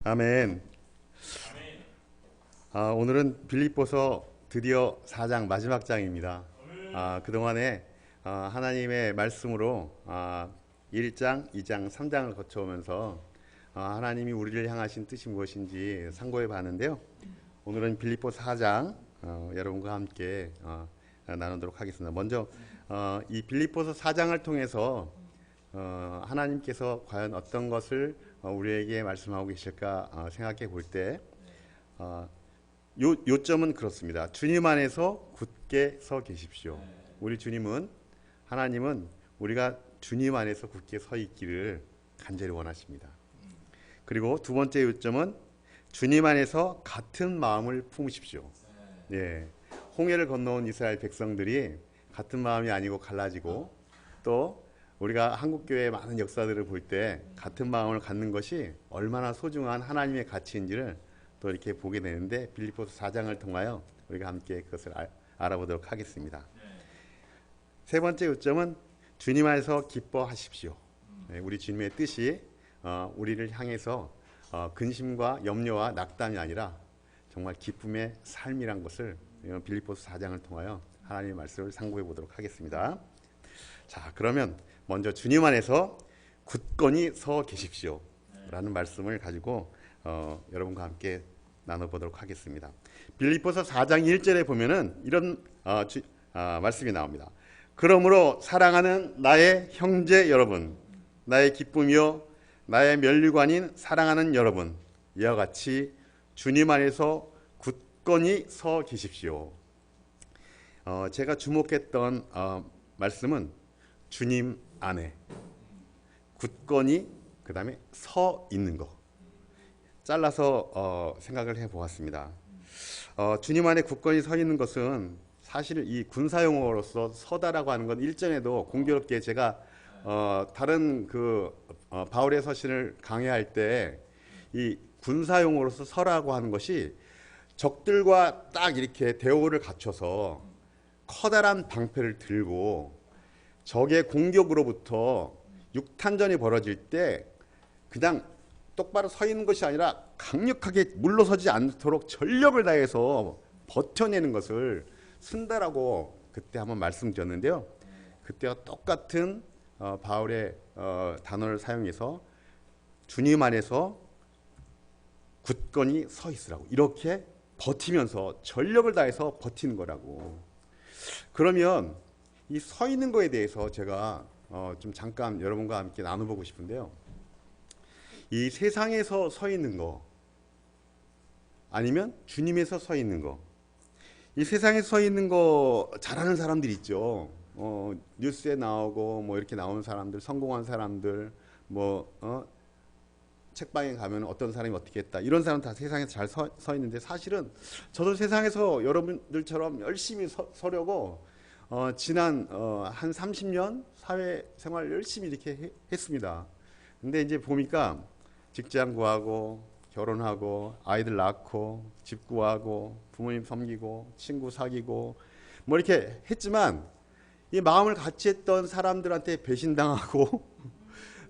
아멘. 오늘은 빌립보서 드디어 4장 마지막 장입니다. 그동안에 하나님의 말씀으로 1장, 2장, 3장을 거쳐오면서 하나님이 우리를 향하신 뜻이 무엇인지 상고해 봤는데요. 오늘은 빌립보 4장 여러분과 함께 나누도록 하겠습니다. 먼저 이 빌립보서 4장을 통해서 하나님께서 과연 어떤 것을 우리에게 말씀하고 계실까 생각해 볼 때 요점은 그렇습니다. 주님 안에서 굳게 서 계십시오. 우리 하나님은 우리가 주님 안에서 굳게 서 있기를 간절히 원하십니다. 그리고 두 번째 요점은 주님 안에서 같은 마음을 품으십시오. 예, 홍해를 건너온 이스라엘 백성들이 같은 마음이 아니고 갈라지고, 또 우리가 한국교회의 많은 역사들을 볼 때 같은 마음을 갖는 것이 얼마나 소중한 하나님의 가치인지를 또 이렇게 보게 되는데, 빌립보서 4장을 통하여 우리가 함께 그것을 알아보도록 하겠습니다. 세 번째 요점은 주님 안에서 기뻐하십시오. 우리 주님의 뜻이 우리를 향해서 근심과 염려와 낙담이 아니라 정말 기쁨의 삶이란 것을 빌립보서 4장을 통하여 하나님의 말씀을 상고해 보도록 하겠습니다. 자, 그러면 먼저 주님 안에서 굳건히 서 계십시오 라는 말씀을 가지고 여러분과 함께 나눠보도록 하겠습니다. 빌립보서 4장 1절에 보면은 이런 말씀이 나옵니다. 그러므로 사랑하는 나의 형제 여러분, 나의 기쁨이요 나의 면류관인 사랑하는 여러분, 이와 같이 주님 안에서 굳건히 서 계십시오. 제가 주목했던 말씀은 주님 안에 굳건히, 그 다음에 서 있는 거 잘라서 생각을 해보았습니다. 주님 안에 굳건히 서 있는 것은 사실 이 군사용어로서 서다라고 하는 건 일전에도 공교롭게 제가 다른 바울의 서신을 강해할 때 이 군사용어로서 서라고 하는 것이 적들과 딱 이렇게 대오를 갖춰서 커다란 방패를 들고 적의 공격으로부터 육탄전이 벌어질 때 그냥 똑바로 서 있는 것이 아니라 강력하게 물러서지 않도록 전력을 다해서 버텨내는 것을 쓴다라고 그때 한번 말씀드렸는데요. 그때와 똑같은 바울의 단어를 사용해서 주님 안에서 굳건히 서 있으라고, 이렇게 버티면서 전력을 다해서 버티는 거라고. 그러면 이 서 있는 거에 대해서 제가 좀 잠깐 여러분과 함께 나눠보고 싶은데요. 이 세상에서 서 있는 거 아니면 주님에서 서 있는 거. 이 세상에 서 있는 거 잘하는 사람들 있죠. 뉴스에 나오고 뭐 이렇게 나오는 사람들, 성공한 사람들, 책방에 가면 어떤 사람이 어떻게 했다, 이런 사람 다 세상에서 잘 서 있는데, 사실은 저도 세상에서 여러분들처럼 열심히 서려고 지난 한 30년 사회생활 열심히 이렇게 했습니다. 근데 이제 보니까 직장 구하고 결혼하고 아이들 낳고 집 구하고 부모님 섬기고 친구 사귀고 뭐 이렇게 했지만, 이 마음을 같이 했던 사람들한테 배신당하고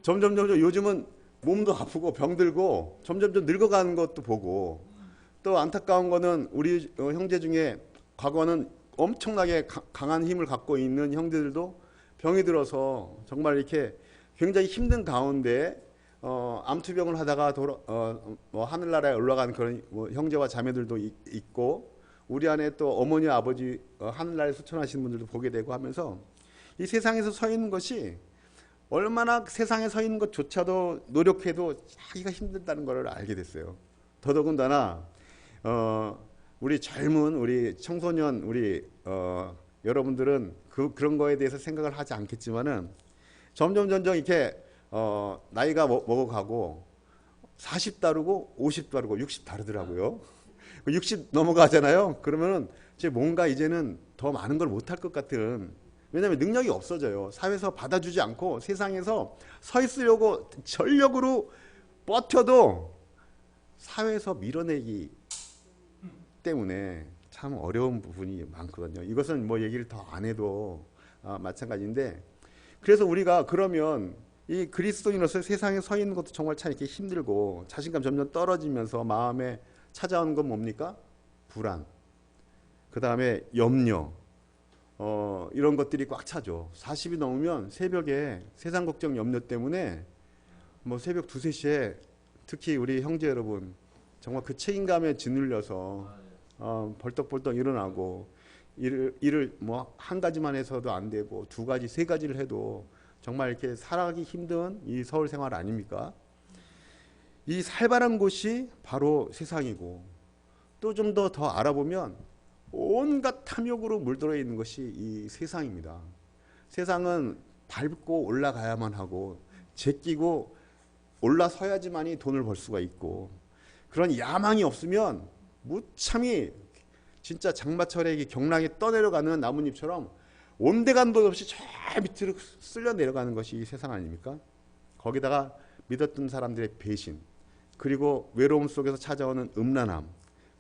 점점 요즘은 몸도 아프고 병들고 점점 늙어가는 것도 보고, 또 안타까운 거는 우리 형제 중에 과거는 엄청나게 강한 힘을 갖고 있는 형제들도 병이 들어서 정말 이렇게 굉장히 힘든 가운데 암투병을 하다가 하늘나라에 올라간 그런 형제와 자매들도 있고, 우리 안에 또 어머니 아버지 하늘나라에 수천하시는 분들도 보게 되고 하면서, 이 세상에서 서 있는 것이 얼마나 세상에 서 있는 것조차도 노력해도 하기가 힘들다는 걸 알게 됐어요. 더더군다나 우리 젊은 우리 청소년 우리 여러분들은 그런 거에 대해서 생각을 하지 않겠지만은 점점 이렇게 나이가 먹어가고 40 다르고 50 다르고 60 다르더라고요. 60 넘어가잖아요. 그러면은 뭔가 이제는 더 많은 걸 못할 것 같은, 왜냐하면 능력이 없어져요. 사회에서 받아주지 않고 세상에서 서 있으려고 전력으로 버텨도 사회에서 밀어내기 때문에 참 어려운 부분이 많거든요. 이것은 뭐 얘기를 더 안 해도 마찬가지인데, 그래서 우리가 그러면 이 그리스도인으로서 세상에 서 있는 것도 정말 참 이렇게 힘들고 자신감 점점 떨어지면서 마음에 찾아오는 건 뭡니까? 불안, 그 다음에 염려, 이런 것들이 꽉 차죠. 40이 넘으면 새벽에 세상 걱정 염려 때문에 뭐 새벽 2, 3시에 특히 우리 형제 여러분 정말 그 책임감에 짓눌려서 벌떡벌떡 일어나고 일을 뭐 한 가지만 해서도 안 되고 2가지, 3가지를 해도 정말 이렇게 살아가기 힘든 이 서울 생활 아닙니까? 이 살벌한 곳이 바로 세상이고 또 좀 더 알아보면 온갖 탐욕으로 물들어 있는 것이 이 세상입니다. 세상은 밟고 올라가야만 하고 제끼고 올라서야지만이 돈을 벌 수가 있고 그런 야망이 없으면 무참히 진짜 장마철에 경랑에 떠내려가는 나뭇잎처럼 온데간도 없이 저 밑으로 쓸려 내려가는 것이 이 세상 아닙니까? 거기다가 믿었던 사람들의 배신 그리고 외로움 속에서 찾아오는 음란함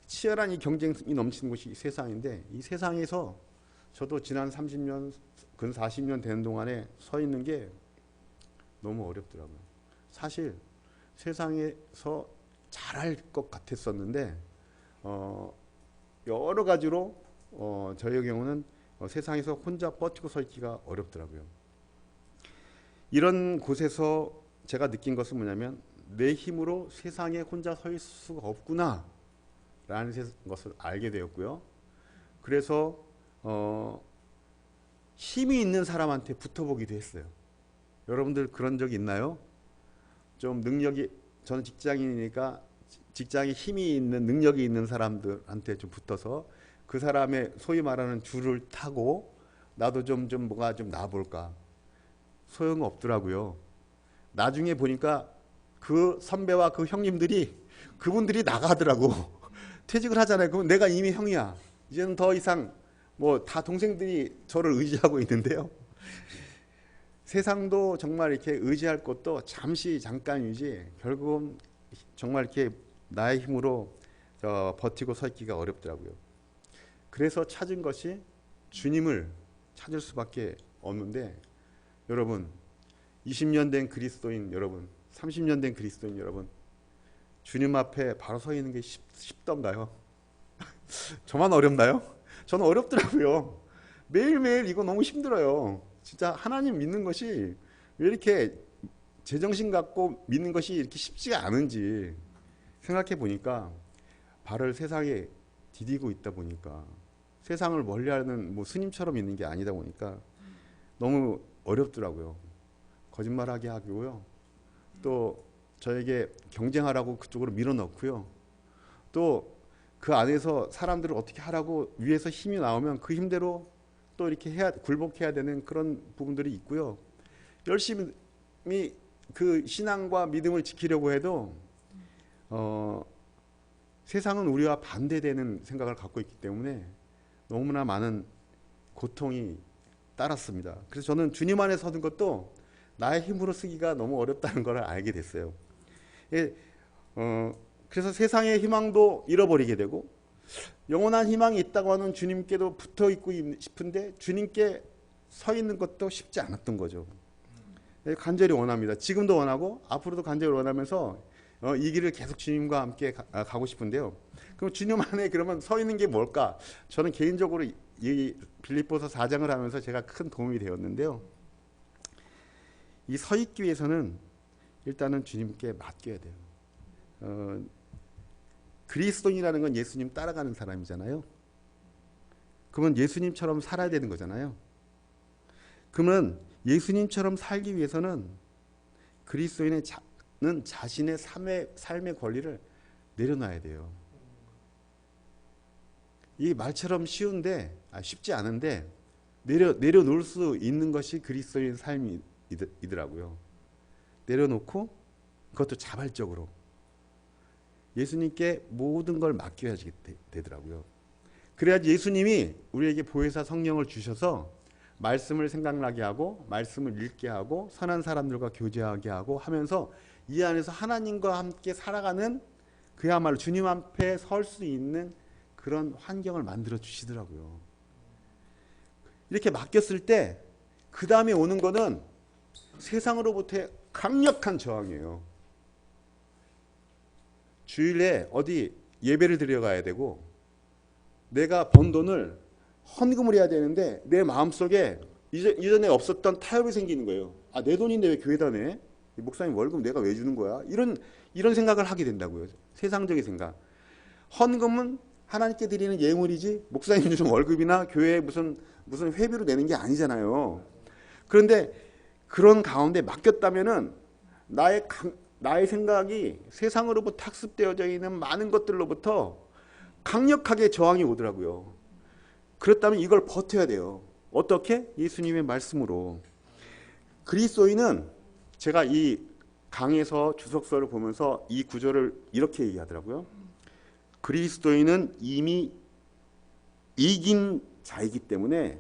치열한 이 경쟁이 넘치는 곳이 이 세상인데 이 세상에서 저도 지난 30년 근 40년 되는 동안에 서 있는 게 너무 어렵더라고요. 사실 세상에서 잘할 것 같았었는데 여러 가지로 저의 경우는 세상에서 혼자 버티고 서 있기가 어렵더라고요. 이런 곳에서 제가 느낀 것은 뭐냐면 내 힘으로 세상에 혼자 서 있을 수가 없구나 라는 것을 알게 되었고요. 그래서 힘이 있는 사람한테 붙어보기도 했어요. 여러분들 그런 적 있나요? 좀 능력이 저는 직장인이니까 직장에 힘이 있는 능력이 있는 사람들한테 좀 붙어서 그 사람의 소위 말하는 줄을 타고 나도 좀 뭐가 좀 나볼까 소용없더라고요. 나중에 보니까 그 선배와 그 형님들이 그분들이 나가더라고. 퇴직을 하잖아요. 그럼 내가 이미 형이야. 이제는 더 이상 뭐 다 동생들이 저를 의지하고 있는데요. 세상도 정말 이렇게 의지할 것도 잠시 잠깐이지 결국은 정말 이렇게 나의 힘으로 버티고 서 있기가 어렵더라고요. 그래서 찾은 것이 주님을 찾을 수밖에 없는데 여러분 20년 된 그리스도인 여러분 30년 된 그리스도인 여러분 주님 앞에 바로 서 있는 게 쉽던가요? 저만 어렵나요? 저는 어렵더라고요. 매일매일 이거 너무 힘들어요. 진짜 하나님 믿는 것이 왜 이렇게 제정신 갖고 믿는 것이 이렇게 쉽지가 않은지 생각해 보니까 발을 세상에 디디고 있다 보니까 세상을 멀리하는 뭐 스님처럼 있는 게 아니다 보니까 너무 어렵더라고요. 거짓말하게 하고요. 또 저에게 경쟁하라고 그쪽으로 밀어넣고요. 또 그 안에서 사람들을 어떻게 하라고 위에서 힘이 나오면 그 힘대로 또 이렇게 굴복해야 되는 그런 부분들이 있고요. 열심히 그 신앙과 믿음을 지키려고 해도 세상은 우리와 반대되는 생각을 갖고 있기 때문에 너무나 많은 고통이 따랐습니다. 그래서 저는 주님 안에 서는 것도 나의 힘으로 쓰기가 너무 어렵다는 걸 알게 됐어요. 그래서 세상의 희망도 잃어버리게 되고 영원한 희망이 있다고 하는 주님께도 붙어 있고 싶은데 주님께 서 있는 것도 쉽지 않았던 거죠. 간절히 원합니다. 지금도 원하고 앞으로도 간절히 원하면서 이 길을 계속 주님과 함께 가고 싶은데요. 그럼 주님 안에 그러면 서 있는 게 뭘까? 저는 개인적으로 이 빌립보서 4장을 하면서 제가 큰 도움이 되었는데요. 이 서 있기 위해서는 일단은 주님께 맡겨야 돼요. 그리스도인이라는 건 예수님 따라가는 사람이잖아요. 그러면 예수님처럼 살아야 되는 거잖아요. 그러면 예수님처럼 살기 위해서는 그리스도인은 자신의 삶의 권리를 내려놔야 돼요. 이 말처럼 쉬운데 쉽지 않은데 내려놓을 수 있는 것이 그리스도인 삶이더라고요. 내려놓고 그것도 자발적으로 예수님께 모든 걸 맡겨야지 되더라고요. 그래야지 예수님이 우리에게 보혜사 성령을 주셔서 말씀을 생각나게 하고 말씀을 읽게 하고 선한 사람들과 교제하게 하고 하면서 이 안에서 하나님과 함께 살아가는 그야말로 주님 앞에 설 수 있는 그런 환경을 만들어 주시더라고요. 이렇게 맡겼을 때 그 다음에 오는 거는 세상으로부터 강력한 저항이에요. 주일에 어디 예배를 드려가야 되고 내가 번 돈을 헌금을 해야 되는데 내 마음속에 이전에 없었던 타협이 생기는 거예요. 아, 내 돈인데 왜 교회다 내? 목사님 월급 내가 왜 주는 거야? 이런 생각을 하게 된다고요. 세상적인 생각. 헌금은 하나님께 드리는 예물이지 목사님 주는 월급이나 교회에 무슨 회비로 내는 게 아니잖아요. 그런데 그런 가운데 맡겼다면은 나의 생각이 세상으로부터 학습되어져 있는 많은 것들로부터 강력하게 저항이 오더라고요. 그렇다면 이걸 버텨야 돼요. 어떻게? 예수님의 말씀으로. 그리스도인은 제가 이 강에서 주석서를 보면서 이 구절을 이렇게 얘기하더라고요. 그리스도인은 이미 이긴 자이기 때문에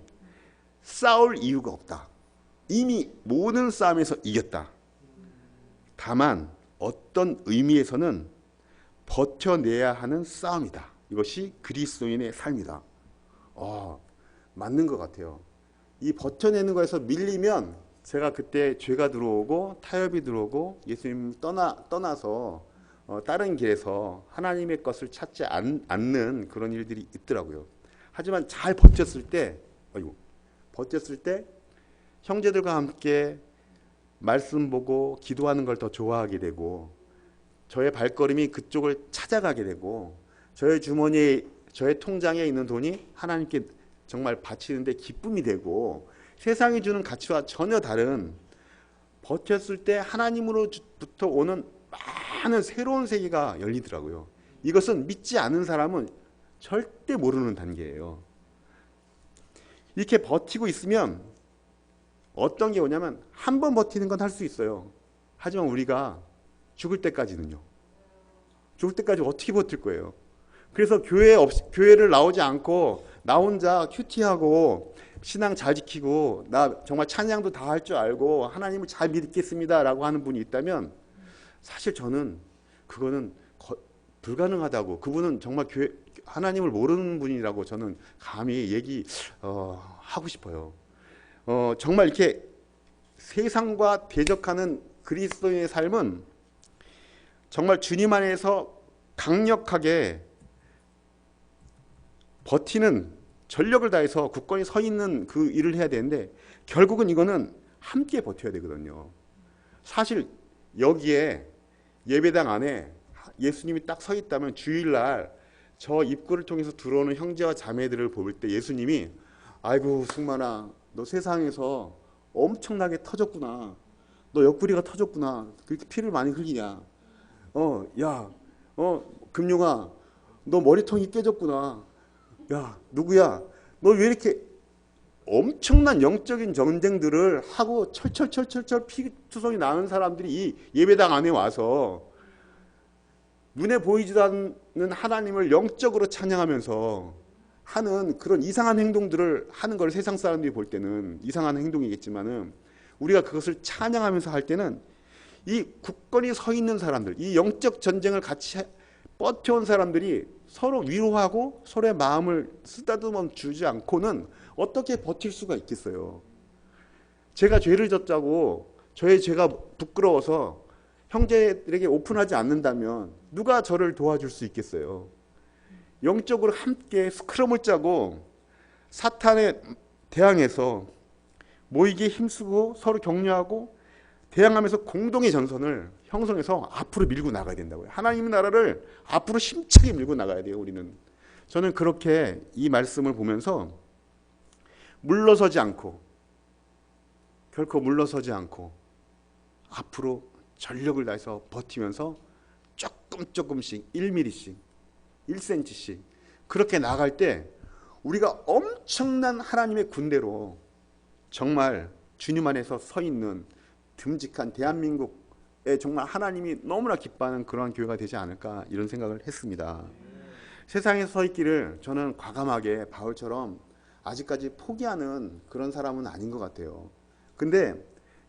싸울 이유가 없다. 이미 모든 싸움에서 이겼다. 다만 어떤 의미에서는 버텨내야 하는 싸움이다. 이것이 그리스도인의 삶이다. 맞는 것 같아요. 이 버텨내는 거에서 밀리면 제가 그때 죄가 들어오고 타협이 들어오고 예수님 떠나서 다른 길에서 하나님의 것을 찾지 않는 그런 일들이 있더라고요. 하지만 잘 버텼을 때 형제들과 함께 말씀 보고 기도하는 걸 더 좋아하게 되고 저의 발걸음이 그쪽을 찾아가게 되고 저의 주머니에 저의 통장에 있는 돈이 하나님께 정말 바치는데 기쁨이 되고 세상이 주는 가치와 전혀 다른 버텼을 때 하나님으로부터 오는 많은 새로운 세계가 열리더라고요. 이것은 믿지 않는 사람은 절대 모르는 단계예요. 이렇게 버티고 있으면 어떤 게 오냐면 한 번 버티는 건 할 수 있어요. 하지만 우리가 죽을 때까지는요. 죽을 때까지 어떻게 버틸 거예요? 그래서 교회를 나오지 않고 나 혼자 큐티하고 신앙 잘 지키고 나 정말 찬양도 다 할 줄 알고 하나님을 잘 믿겠습니다라고 하는 분이 있다면 사실 저는 그거는 불가능하다고, 그분은 정말 하나님을 모르는 분이라고 저는 감히 하고 싶어요. 정말 이렇게 세상과 대적하는 그리스도인의 삶은 정말 주님 안에서 강력하게 버티는 전력을 다해서 굳건히 서 있는 그 일을 해야 되는데 결국은 이거는 함께 버텨야 되거든요. 사실 여기에 예배당 안에 예수님이 딱 서 있다면 주일날 저 입구를 통해서 들어오는 형제와 자매들을 볼 때 예수님이 아이고 승만아 너 세상에서 엄청나게 터졌구나. 너 옆구리가 터졌구나. 그렇게 피를 많이 흘리냐. 금용아 너 머리통이 깨졌구나. 야 누구야 너 왜 이렇게 엄청난 영적인 전쟁들을 하고 철철철철철 피투성이 나는 사람들이 이 예배당 안에 와서 눈에 보이지도 않는 하나님을 영적으로 찬양하면서 하는 그런 이상한 행동들을 하는 걸 세상 사람들이 볼 때는 이상한 행동이겠지만은 우리가 그것을 찬양하면서 할 때는 이 굳건히 서 있는 사람들, 이 영적 전쟁을 같이 버텨온 사람들이 서로 위로하고 서로의 마음을 쓰다듬어 주지 않고는 어떻게 버틸 수가 있겠어요. 제가 죄를 졌다고 저의 죄가 부끄러워서 형제들에게 오픈하지 않는다면 누가 저를 도와줄 수 있겠어요. 영적으로 함께 스크럼을 짜고 사탄에 대항해서 모이게 힘쓰고 서로 격려하고 대항하면서 공동의 전선을 형성해서 앞으로 밀고 나가야 된다고요. 하나님의 나라를 앞으로 힘차게 밀고 나가야 돼요. 우리는. 저는 그렇게 이 말씀을 보면서 물러서지 않고 결코 물러서지 않고 앞으로 전력을 다해서 버티면서 조금씩 1mm씩 1cm씩 그렇게 나갈 때 우리가 엄청난 하나님의 군대로 정말 주님 안에서 서 있는 듬직한 대한민국에 정말 하나님이 너무나 기뻐하는 그러한 교회가 되지 않을까 이런 생각을 했습니다. 세상에 서 있기를 저는 과감하게 바울처럼 아직까지 포기하는 그런 사람은 아닌 것 같아요. 근데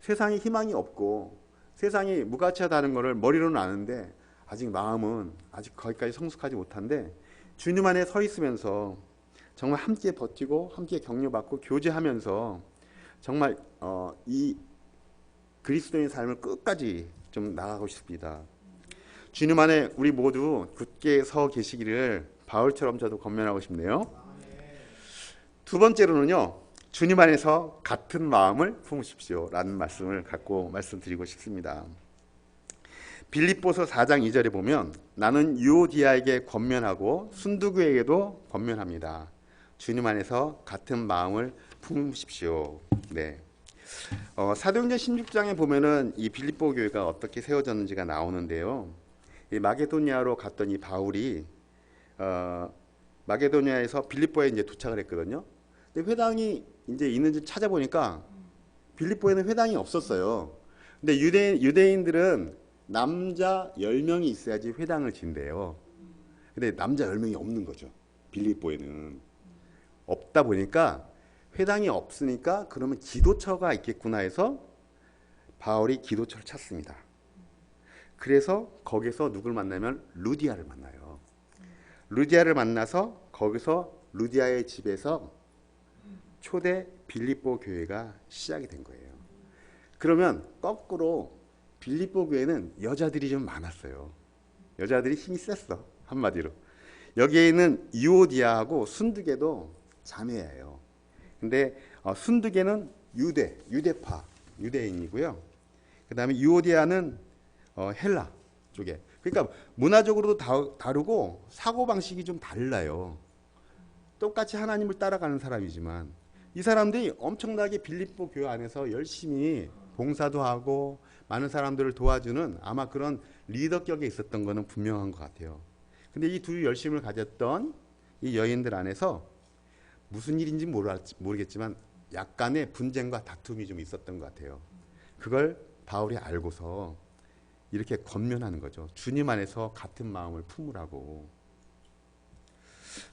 세상에 희망이 없고 세상이 무가치하다는 것을 머리로는 아는데 아직 마음은 아직 거기까지 성숙하지 못한데 주님 안에 서 있으면서 정말 함께 버티고 함께 격려받고 교제하면서 정말 이 그리스도인 삶을 끝까지 좀 나가고 싶습니다. 주님 안에 우리 모두 굳게 서 계시기를 바울처럼 저도 권면하고 싶네요. 두 번째로는요, 주님 안에서 같은 마음을 품으십시오 라는 말씀을 갖고 말씀드리고 싶습니다. 빌립보서 4장 2절에 보면 나는 유오디아에게 권면하고 순두교에게도 권면합니다. 주님 안에서 같은 마음을 품으십시오. 네. 사도행전 16장에 보면은 이 빌립보 교회가 어떻게 세워졌는지가 나오는데요. 이 마게도니아로 갔던 이 바울이 마게도니아에서 빌립보에 이제 도착을 했거든요. 근데 회당이 이제 있는지 찾아보니까 빌립보에는 회당이 없었어요. 근데 유대인들은 남자 10명이 있어야지 회당을 진대요. 근데 남자 10명이 없는 거죠. 빌립보에는. 없다 보니까 회당이 없으니까 그러면 기도처가 있겠구나 해서 바울이 기도처를 찾습니다. 그래서 거기서 누굴 만나면 루디아를 만나요. 루디아를 만나서 거기서 루디아의 집에서 초대 빌립보 교회가 시작이 된 거예요. 그러면 거꾸로 빌립보 교회는 여자들이 좀 많았어요. 여자들이 힘이 셌어. 한마디로. 여기에 있는 유오디아하고 순두계도 자매예요. 근데 순두계는 유대파, 유대인이고요. 그 다음에 유오디아는 헬라 쪽에. 그러니까 문화적으로도 다르고 사고방식이 좀 달라요. 똑같이 하나님을 따라가는 사람이지만 이 사람들이 엄청나게 빌립보 교회 안에서 열심히 봉사도 하고 많은 사람들을 도와주는 아마 그런 리더격에 있었던 거는 분명한 것 같아요. 근데 이 두 열심을 가졌던 이 여인들 안에서 무슨 일인지 모르겠지만 약간의 분쟁과 다툼이 좀 있었던 것 같아요. 그걸 바울이 알고서 이렇게 권면하는 거죠. 주님 안에서 같은 마음을 품으라고.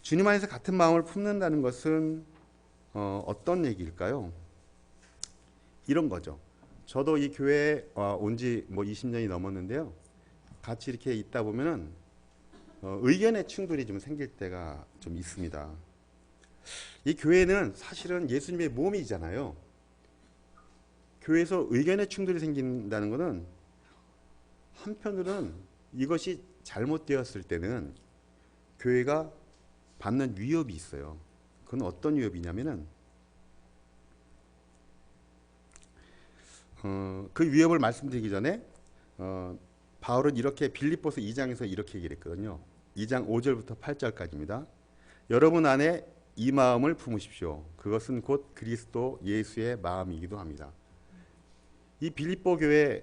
주님 안에서 같은 마음을 품는다는 것은 어떤 얘기일까요? 이런 거죠. 저도 이 교회에 온 지 뭐 20년이 넘었는데요. 같이 이렇게 있다 보면은 의견의 충돌이 좀 생길 때가 좀 있습니다. 이 교회는 사실은 예수님의 몸이잖아요. 교회에서 의견의 충돌이 생긴다는 것은 한편으로는 이것이 잘못되었을 때는 교회가 받는 위협이 있어요. 그건 어떤 위협이냐면은 그 위협을 말씀드리기 전에 바울은 이렇게 빌립보서 2장에서 이렇게 얘기를 했거든요. 2장 5절부터 8절까지입니다. 여러분 안에 이 마음을 품으십시오. 그것은 곧 그리스도 예수의 마음이기도 합니다. 이 빌립보 교회에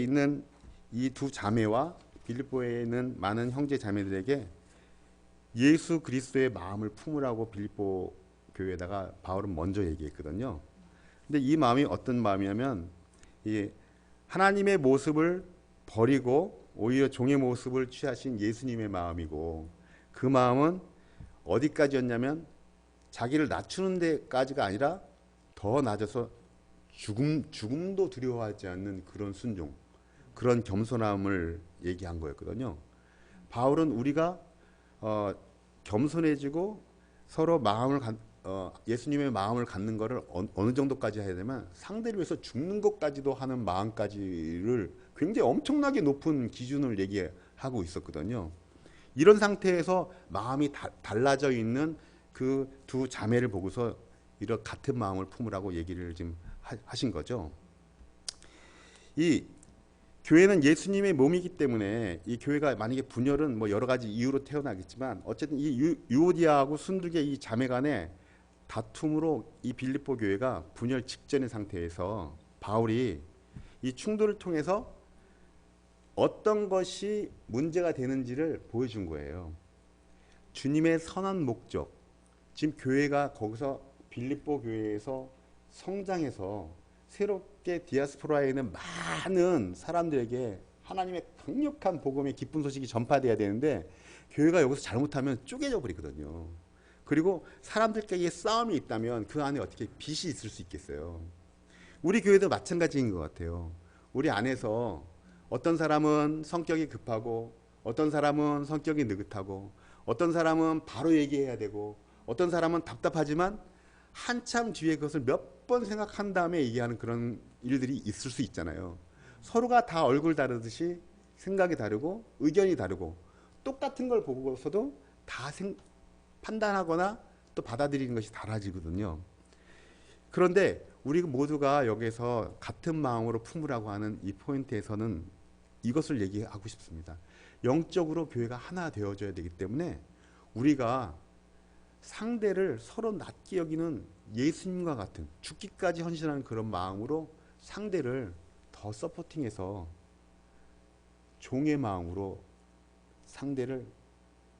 있는 이 두 자매와 빌립보에 있는 많은 형제 자매들에게 예수 그리스도의 마음을 품으라고 빌립보 교회에다가 바울은 먼저 얘기했거든요. 근데 이 마음이 어떤 마음이냐면 이 하나님의 모습을 버리고 오히려 종의 모습을 취하신 예수님의 마음이고, 그 마음은 어디까지였냐면 자기를 낮추는 데까지가 아니라 더 낮아서 죽음도 두려워하지 않는 그런 순종, 그런 겸손함을 얘기한 거였거든요. 바울은 우리가 겸손해지고 서로 예수님의 마음을 갖는 것을 어느 정도까지 해야 되면 상대를 위해서 죽는 것까지도 하는 마음까지를 굉장히 엄청나게 높은 기준을 얘기하고 있었거든요. 이런 상태에서 마음이 달라져 있는 그 두 자매를 보고서 이런 같은 마음을 품으라고 얘기를 지금 하신 거죠. 이 교회는 예수님의 몸이기 때문에 이 교회가 만약에 분열은 뭐 여러 가지 이유로 태어나겠지만 어쨌든 이 유오디아하고 순두계 이 자매 간의 다툼으로 이 빌립보 교회가 분열 직전의 상태에서 바울이 이 충돌을 통해서 어떤 것이 문제가 되는지를 보여준 거예요. 주님의 선한 목적, 지금 교회가 거기서 빌립보 교회에서 성장해서 새롭게 디아스포라에 있는 많은 사람들에게 하나님의 강력한 복음의 기쁜 소식이 전파돼야 되는데 교회가 여기서 잘못하면 쪼개져 버리거든요. 그리고 사람들끼리 싸움이 있다면 그 안에 어떻게 빛이 있을 수 있겠어요. 우리 교회도 마찬가지인 것 같아요. 우리 안에서 어떤 사람은 성격이 급하고 어떤 사람은 성격이 느긋하고 어떤 사람은 바로 얘기해야 되고 어떤 사람은 답답하지만 한참 뒤에 그것을 몇 번 생각한 다음에 얘기하는 그런 일들이 있을 수 있잖아요. 서로가 다 얼굴 다르듯이 생각이 다르고 의견이 다르고 똑같은 걸 보고서도 다 판단하거나 또 받아들이는 것이 달라지거든요. 그런데 우리 모두가 여기서 같은 마음으로 품으라고 하는 이 포인트에서는 이것을 얘기하고 싶습니다. 영적으로 교회가 하나 되어져야 되기 때문에 우리가 상대를 서로 낮게 여기는 예수님과 같은 죽기까지 헌신하는 그런 마음으로 상대를 더 서포팅해서 종의 마음으로 상대를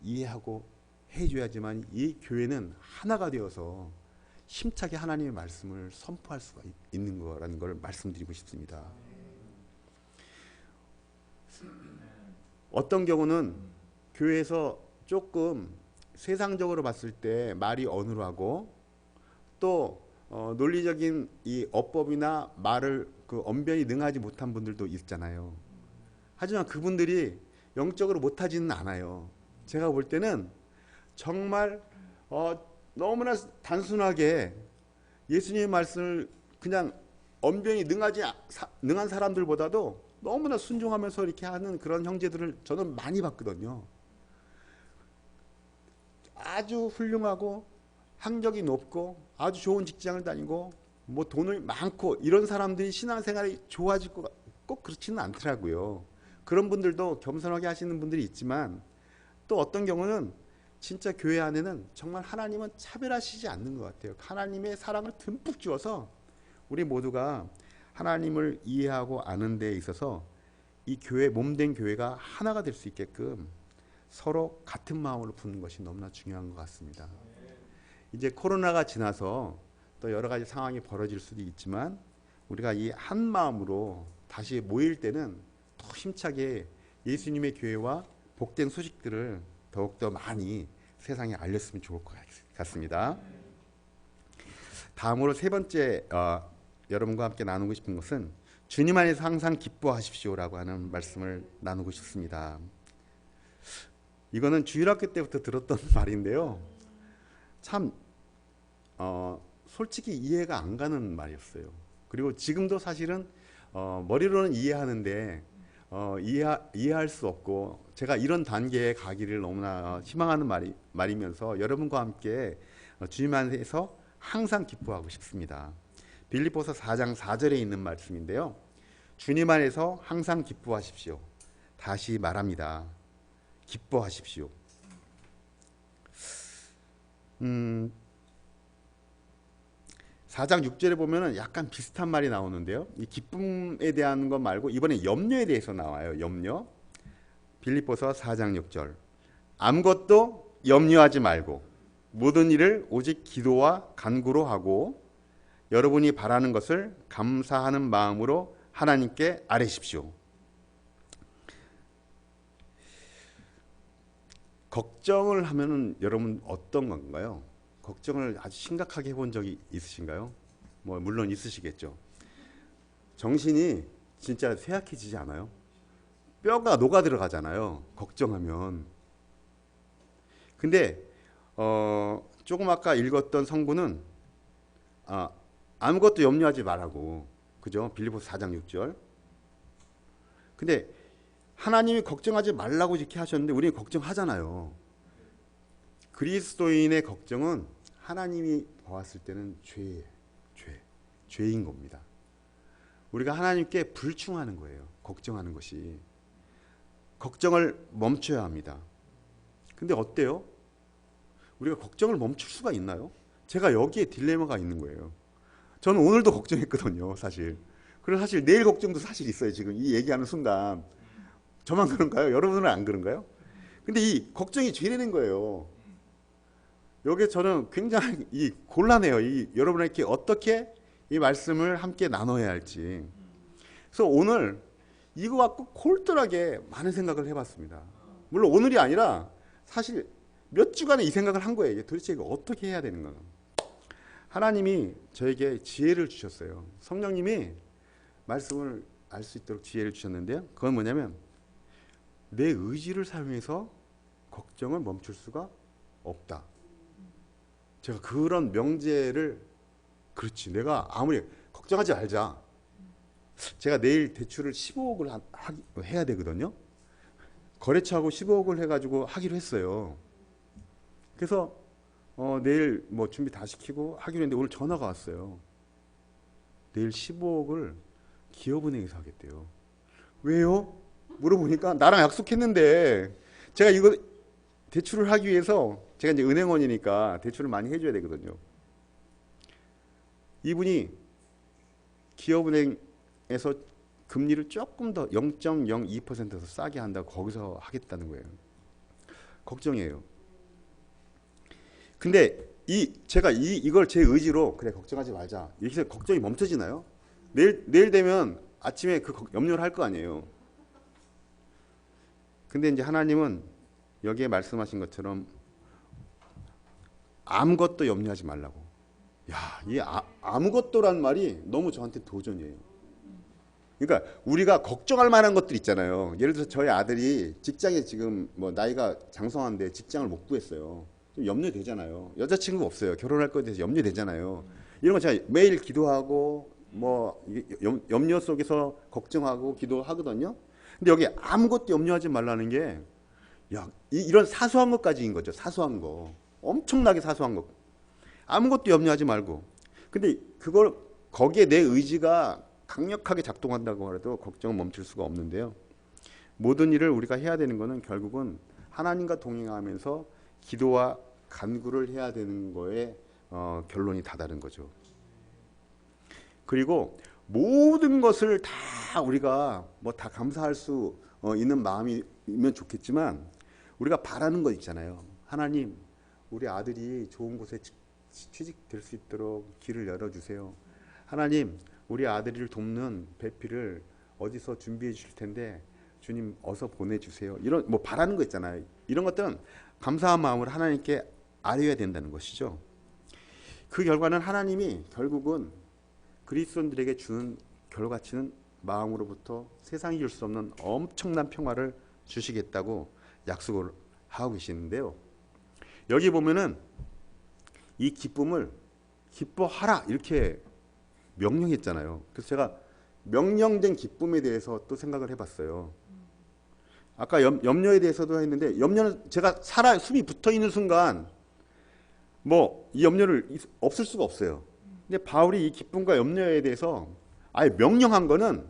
이해하고 해줘야지만 이 교회는 하나가 되어서 힘차게 하나님의 말씀을 선포할 수가 있는 거라는 걸 말씀드리고 싶습니다. 어떤 경우는 교회에서 조금 세상적으로 봤을 때 말이 어눌하고 또 논리적인 이 어법이나 말을 그 언변이 능하지 못한 분들도 있잖아요. 하지만 그분들이 영적으로 못하지는 않아요. 제가 볼 때는 정말 너무나 단순하게 예수님의 말씀을 그냥 언변이 능한 사람들보다도 너무나 순종하면서 이렇게 하는 그런 형제들을 저는 많이 봤거든요. 아주 훌륭하고 학력이 높고 아주 좋은 직장을 다니고 뭐 돈을 많고 이런 사람들이 신앙생활이 좋아질 것 꼭 그렇지는 않더라고요. 그런 분들도 겸손하게 하시는 분들이 있지만 또 어떤 경우는 진짜 교회 안에는 정말 하나님은 차별하시지 않는 것 같아요. 하나님의 사랑을 듬뿍 주어서 우리 모두가 하나님을 이해하고 아는 데 있어서 이 교회, 몸된 교회가 하나가 될 수 있게끔 서로 같은 마음으로 붙는 것이 너무나 중요한 것 같습니다. 이제 코로나가 지나서 또 여러 가지 상황이 벌어질 수도 있지만 우리가 이 한 마음으로 다시 모일 때는 더 힘차게 예수님의 교회와 복된 소식들을 더욱더 많이 세상에 알렸으면 좋을 것 같습니다. 다음으로 세 번째 여러분과 함께 나누고 싶은 것은 주님 안에서 항상 기뻐하십시오라고 하는 말씀을 나누고 싶습니다. 이거는 주일학교 때부터 들었던 말인데요. 참 솔직히 이해가 안 가는 말이었어요. 그리고 지금도 사실은 머리로는 이해하는데 이해할 수 없고 제가 이런 단계에 가기를 너무나 희망하는 말이면서 여러분과 함께 주님 안에서 항상 기뻐하고 싶습니다. 빌립보서 4장 4절에 있는 말씀인데요. 주님 안에서 항상 기뻐하십시오. 다시 말합니다. 기뻐하십시오. 4장 6절에 보면은 약간 비슷한 말이 나오는데요. 이 기쁨에 대한 것 말고 이번에 염려에 대해서 나와요. 염려. 빌립보서 4장 6절. 아무것도 염려하지 말고 모든 일을 오직 기도와 간구로 하고 여러분이 바라는 것을 감사하는 마음으로 하나님께 아뢰십시오. 걱정을 하면은 여러분 어떤 건가요? 걱정을 아주 심각하게 해본 적이 있으신가요? 뭐 물론 있으시겠죠. 정신이 진짜 쇠약해지지 않아요? 뼈가 녹아 들어가잖아요. 걱정하면. 근데 조금 아까 읽었던 성구는 아무것도 염려하지 말라고, 그죠? 빌립보서 4장 6절. 근데 하나님이 걱정하지 말라고 이렇게 하셨는데 우리는 걱정하잖아요. 그리스도인의 걱정은 하나님이 보았을 때는 죄인 겁니다. 우리가 하나님께 불충하는 거예요. 걱정하는 것이. 걱정을 멈춰야 합니다. 근데 어때요? 우리가 걱정을 멈출 수가 있나요? 제가 여기에 딜레마가 있는 거예요. 저는 오늘도 걱정했거든요, 사실. 그리고 사실 내일 걱정도 사실 있어요, 지금 이 얘기하는 순간. 저만 그런가요? 여러분은 안 그런가요? 근데 이 걱정이 죄라는 거예요. 여기에 저는 굉장히 곤란해요. 여러분에게 어떻게 이 말씀을 함께 나눠야 할지. 그래서 오늘 이거 갖고 콜똘하게 많은 생각을 해봤습니다. 물론 오늘이 아니라 사실 몇 주간에 이 생각을 한 거예요. 도대체 이거 어떻게 해야 되는 거야. 하나님이 저에게 지혜를 주셨어요. 성령님이 말씀을 알 수 있도록 지혜를 주셨는데요. 그건 뭐냐면 내 의지를 사용해서 걱정을 멈출 수가 없다. 제가 그런 명제를, 그렇지, 내가 아무리 걱정하지 말자, 제가 내일 대출을 15억을 해야 되거든요. 거래처하고 15억을 해가지고 하기로 했어요. 그래서 내일 뭐 준비 다 시키고 하기로 했는데 오늘 전화가 왔어요. 내일 15억을 기업은행에서 하겠대요. 왜요? 물어보니까 나랑 약속했는데 제가 이거 대출을 하기 위해서 제가 이제 은행원이니까 대출을 많이 해줘야 되거든요. 이분이 기업은행에서 금리를 조금 더 0.02% 더 싸게 한다고 거기서 하겠다는 거예요. 걱정이에요. 근데 제가 이걸 제 의지로 그래 걱정하지 말자 이렇게 해서 걱정이 멈춰지나요? 내일 되면 아침에 그 염려를 할 거 아니에요. 근데 이제 하나님은 여기에 말씀하신 것처럼 아무것도 염려하지 말라고. 야, 이 아무것도란 말이 너무 저한테 도전이에요. 그러니까 우리가 걱정할 만한 것들 있잖아요. 예를 들어서 저희 아들이 직장에 지금 뭐 나이가 장성한데 직장을 못 구했어요. 좀 염려되잖아요. 여자친구가 없어요. 결혼할 거에 대해서 염려되잖아요. 이런 거 제가 매일 기도하고 뭐 염려 속에서 걱정하고 기도하거든요. 근데 여기 아무것도 염려하지 말라는 게 야, 이런 사소한 것까지인 거죠. 사소한 거. 엄청나게 사소한 것. 아무것도 염려하지 말고. 근데 그걸 거기에 내 의지가 강력하게 작동한다고 해도 걱정은 멈출 수가 없는데요. 모든 일을 우리가 해야 되는 것은 결국은 하나님과 동행하면서 기도와 간구를 해야 되는 거에 결론이 다다른 거죠. 그리고 모든 것을 다 우리가 뭐 다 감사할 수 있는 마음이면 좋겠지만 우리가 바라는 것 있잖아요. 하나님, 우리 아들이 좋은 곳에 취직될 수 있도록 길을 열어주세요. 하나님, 우리 아들을 돕는 배필을 어디서 준비해 주실 텐데 주님 어서 보내주세요. 이런 뭐 바라는 거 있잖아요. 이런 것들은 감사한 마음을 하나님께 아뢰어야 된다는 것이죠. 그 결과는 하나님이 결국은 그리스도인들에게 주는 결과치는 마음으로부터 세상이 줄 수 없는 엄청난 평화를 주시겠다고 약속을 하고 계시는데요. 여기 보면은 이 기쁨을 기뻐하라 이렇게 명령했잖아요. 그래서 제가 명령된 기쁨에 대해서 또 생각을 해봤어요. 아까 염려에 대해서도 했는데 염려는 제가 숨이 붙어 있는 순간 뭐 이 염려를 없을 수가 없어요. 근데 바울이 이 기쁨과 염려에 대해서 아예 명령한 거는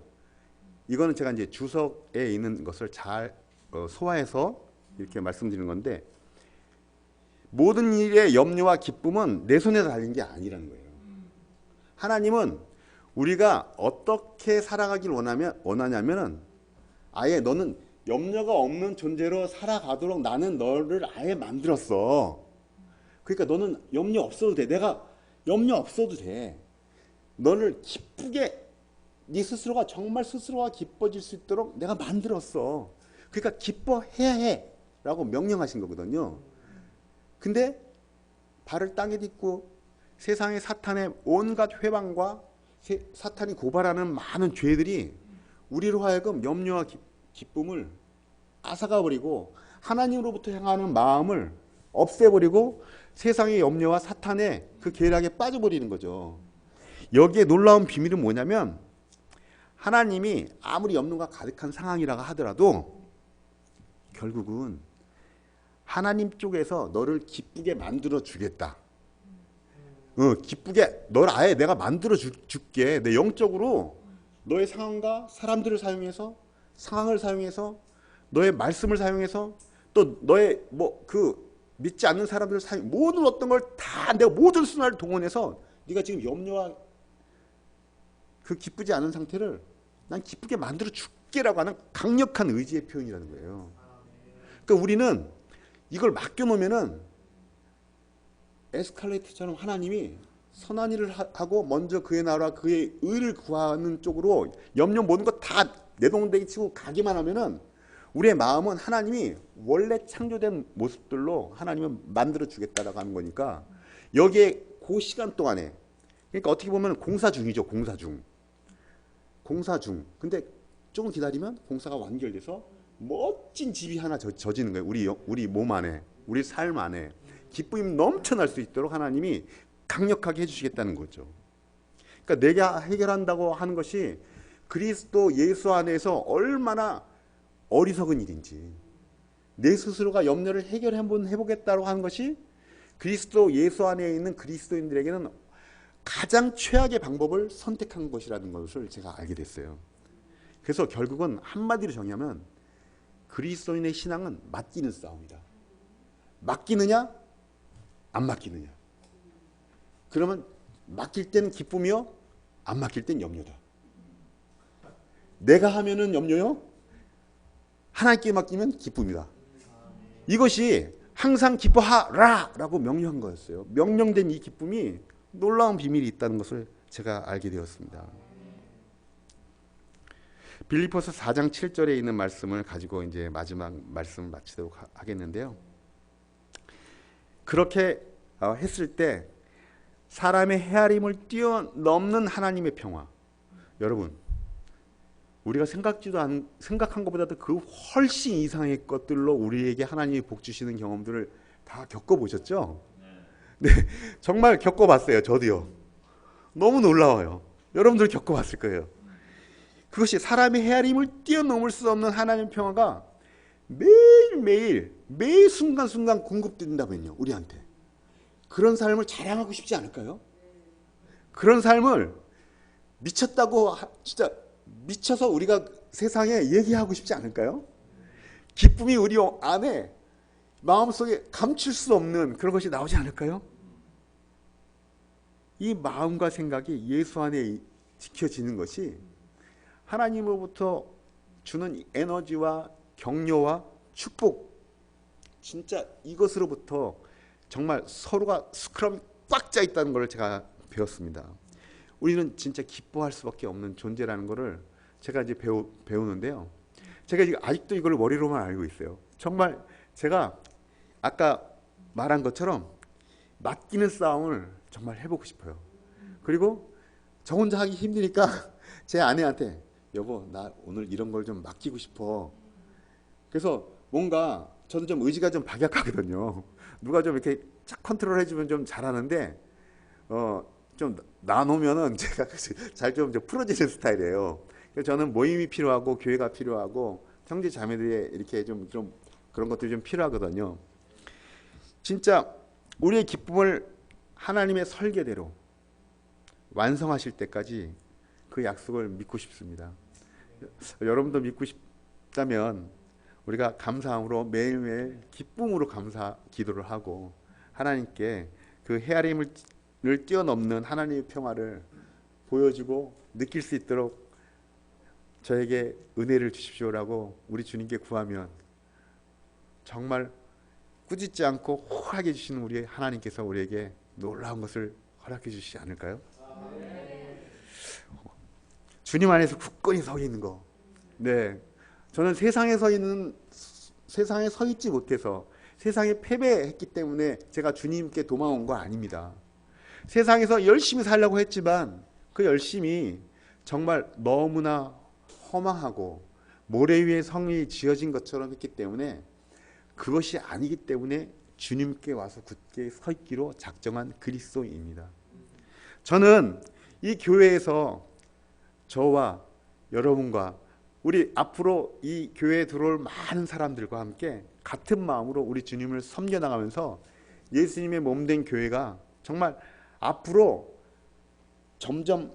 이거는 제가 이제 주석에 있는 것을 잘 소화해서 이렇게 말씀드리는 건데 모든 일의 염려와 기쁨은 내 손에 달린 게 아니라는 거예요. 하나님은 우리가 어떻게 살아가길 원하냐면은 아예 너는 염려가 없는 존재로 살아가도록 나는 너를 아예 만들었어. 그러니까 너는 염려 없어도 돼. 내가 염려 없어도 돼. 너를 기쁘게 네 스스로가 정말 스스로가 기뻐질 수 있도록 내가 만들었어. 그러니까 기뻐해야 해 라고 명령하신 거거든요. 근데 발을 땅에 딛고 세상의 사탄의 온갖 회방과 사탄이 고발하는 많은 죄들이 우리로 하여금 염려와 기쁨을 앗아가버리고 하나님으로부터 향하는 마음을 없애버리고 세상의 염려와 사탄의 그 계략에 빠져버리는 거죠. 여기에 놀라운 비밀은 뭐냐면 하나님이 아무리 염려가 가득한 상황이라 하더라도 결국은 하나님 쪽에서 너를 기쁘게 만들어 주겠다. 기쁘게 널 아예 내가 만들어 줄게. 내 영적으로 너의 상황과 사람들을 사용해서 상황을 사용해서 너의 말씀을 사용해서 또 너의 뭐 그 믿지 않는 사람들을 사용 모든 어떤 걸 다 내가 모든 순환을 동원해서 네가 지금 염려와 그 기쁘지 않은 상태를 난 기쁘게 만들어 줄게라고 하는 강력한 의지의 표현이라는 거예요. 그러니까 우리는 이걸 맡겨놓으면은 에스컬레이터처럼 하나님이 선한 일을 하고 먼저 그의 나라와 그의 의를 구하는 쪽으로 염려 모든 것 다 내동댕이 치고 가기만 하면은 우리의 마음은 하나님이 원래 창조된 모습들로 하나님은 만들어 주겠다라고 하는 거니까 여기에 그 시간 동안에 그러니까 어떻게 보면 공사 중이죠. 공사 중. 근데 조금 기다리면 공사가 완결돼서 멋진 집이 하나 져지는 거예요. 우리 몸 안에, 우리 삶 안에 기쁨이 넘쳐날 수 있도록 하나님이 강력하게 해주시겠다는 거죠. 그러니까 내가 해결한다고 하는 것이 그리스도 예수 안에서 얼마나 어리석은 일인지 내 스스로가 염려를 해결해 한번 해보겠다고 하는 것이 그리스도 예수 안에 있는 그리스도인들에게는 가장 최악의 방법을 선택한 것이라는 것을 제가 알게 됐어요. 그래서 결국은 한마디로 정의하면 그리스도인의 신앙은 맡기는 싸움이다. 맡기느냐 안 맡기느냐. 그러면 맡길 때는 기쁨이요, 안 맡길 땐 염려다. 내가 하면은 염려요, 하나님께 맡기면 기쁨이다. 이것이 항상 기뻐하라 라고 명령한 거였어요. 명령된 이 기쁨이 놀라운 비밀이 있다는 것을 제가 알게 되었습니다. 빌립보서 4장 7절에 있는 말씀을 가지고 이제 마지막 말씀을 마치도록 하겠는데요. 그렇게 했을 때 사람의 헤아림을 뛰어넘는 하나님의 평화. 여러분, 우리가 생각한 것보다도 그 훨씬 이상의 것들로 우리에게 하나님이 복 주시는 경험들을 다 겪어보셨죠? 네, 정말 겪어봤어요. 저도요. 너무 놀라워요. 여러분들 겪어봤을 거예요. 그것이 사람의 헤아림을 뛰어넘을 수 없는 하나님의 평화가 매일 순간순간 공급된다면요, 우리한테. 그런 삶을 자랑하고 싶지 않을까요? 그런 삶을 미쳤다고, 진짜 미쳐서 우리가 세상에 얘기하고 싶지 않을까요? 기쁨이 우리 안에 마음속에 감출 수 없는 그런 것이 나오지 않을까요? 이 마음과 생각이 예수 안에 지켜지는 것이 하나님으로부터 주는 에너지와 격려와 축복, 진짜 이것으로부터 정말 서로가 스크럼이 꽉 짜 있다는 걸 제가 배웠습니다. 우리는 진짜 기뻐할 수밖에 없는 존재라는 것을 제가 이제 배우는데요. 제가 아직도 이걸 머리로만 알고 있어요. 정말 제가 아까 말한 것처럼 맡기는 싸움을 정말 해보고 싶어요. 그리고 저 혼자 하기 힘드니까 제 아내한테 여보, 나 오늘 이런 걸 좀 맡기고 싶어. 그래서 뭔가 저는 좀 의지가 좀 박약하거든요. 누가 좀 이렇게 쫙 컨트롤 해주면 좀 잘하는데 좀 나누면은 제가 잘 좀 풀어지는 스타일이에요. 그래서 저는 모임이 필요하고 교회가 필요하고 형제 자매들의 이렇게 좀 그런 것들이 좀 필요하거든요. 진짜 우리의 기쁨을 하나님의 설계대로 완성하실 때까지 그 약속을 믿고 싶습니다. 여러분도 믿고 싶다면 우리가 감사함으로 매일매일 기쁨으로 감사 기도를 하고 하나님께 그 헤아림을 뛰어넘는 하나님의 평화를 보여주고 느낄 수 있도록 저에게 은혜를 주십시오라고 우리 주님께 구하면 정말 꾸짖지 않고 호하게 주시는 우리 하나님께서 우리에게 놀라운 것을 허락해 주시지 않을까요? 주님 안에서 굳건히 서 있는 거. 네, 저는 세상에 서 있지 못해서 세상에 패배했기 때문에 제가 주님께 도망온 거 아닙니다. 세상에서 열심히 살려고 했지만 그 열심이 정말 너무나 허망하고 모래 위에 성이 지어진 것처럼 했기 때문에 그것이 아니기 때문에 주님께 와서 굳게 서 있기로 작정한 그리스도인입니다. 저는 이 교회에서 저와 여러분과 우리 앞으로 이 교회에 들어올 많은 사람들과 함께 같은 마음으로 우리 주님을 섬겨나가면서 예수님의 몸된 교회가 정말 앞으로 점점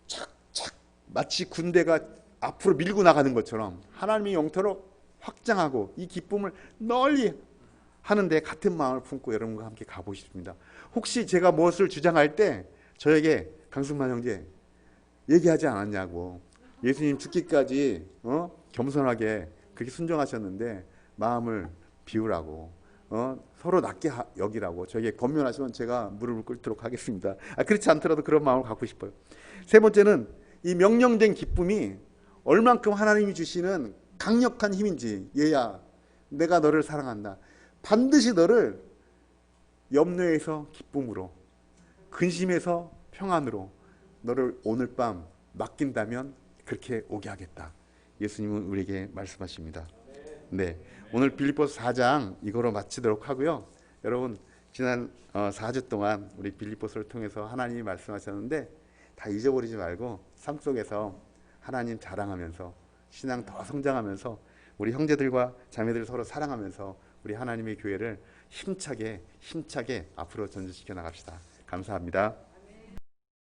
착착 마치 군대가 앞으로 밀고 나가는 것처럼 하나님의 영토로 확장하고 이 기쁨을 널리 하는데 같은 마음을 품고 여러분과 함께 가보십니다. 혹시 제가 무엇을 주장할 때 저에게 강승만 형제 얘기하지 않았냐고, 예수님 죽기까지 겸손하게 그렇게 순종하셨는데 마음을 비우라고, 서로 낮게 여기라고 저에게 권면하시면 제가 무릎을 꿇도록 하겠습니다. 그렇지 않더라도 그런 마음을 갖고 싶어요. 세 번째는 이 명령된 기쁨이 얼만큼 하나님이 주시는 강력한 힘인지. 얘야, 내가 너를 사랑한다. 반드시 너를 염려에서 기쁨으로, 근심에서 평안으로 너를 오늘 밤 맡긴다면 그렇게 오게 하겠다. 예수님은 우리에게 말씀하십니다. 네, 오늘 빌립보서 4장 이거로 마치도록 하고요. 여러분, 지난 4주 동안 우리 빌립보서를 통해서 하나님이 말씀하셨는데 다 잊어버리지 말고 삶 속에서 하나님 자랑하면서 신앙 더 성장하면서 우리 형제들과 자매들 서로 사랑하면서 우리 하나님의 교회를 힘차게 앞으로 전진시켜 나갑시다. 감사합니다.